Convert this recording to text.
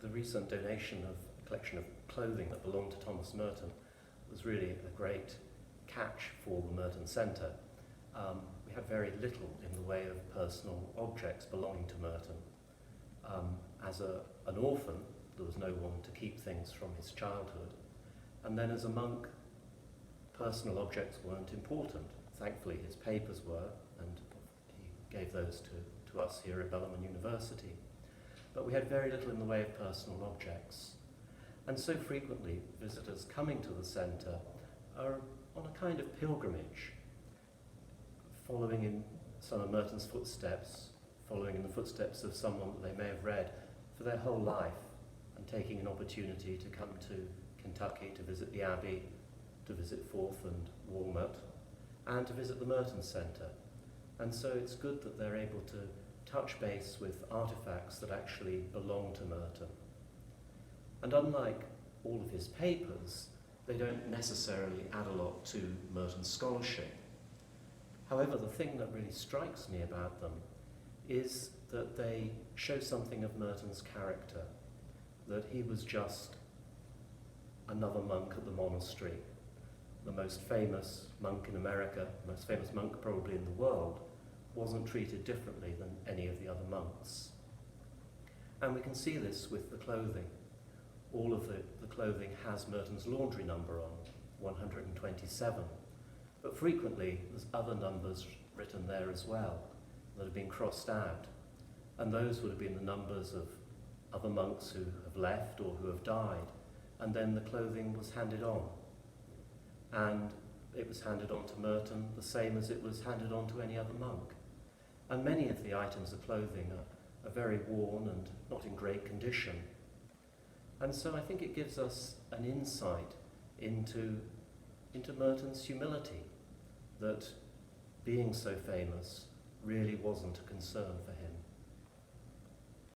the recent donation of a collection of clothing that belonged to Thomas Merton was really a great catch for the Merton Center. We had very little in the way of personal objects belonging to Merton. As an orphan, there was no one to keep things from his childhood. And then as a monk, personal objects weren't important. Thankfully, his papers were, and he gave those to us here at Bellarmine University. But we had very little in the way of personal objects. And so frequently, visitors coming to the centre are on a kind of pilgrimage, following in some of Merton's footsteps, following in the footsteps of someone that they may have read for their whole life, and taking an opportunity to come to Kentucky to visit the Abbey, to visit Forth and Walnut, and to visit the Merton Center. And so it's good that they're able to touch base with artifacts that actually belong to Merton. And unlike all of his papers, they don't necessarily add a lot to Merton's scholarship. However, the thing that really strikes me about them is that they show something of Merton's character, that he was just another monk at the monastery, the most famous monk in America, the most famous monk probably in the world, wasn't treated differently than any of the other monks. And we can see this with the clothing. All of the clothing has Merton's laundry number on, 127. But frequently there's other numbers written there as well that have been crossed out. And those would have been the numbers of other monks who have left or who have died. And then the clothing was handed on. And it was handed on to Merton the same as it was handed on to any other monk. And many of the items of clothing are very worn and not in great condition. And so I think it gives us an insight into Merton's humility, that being so famous really wasn't a concern for him.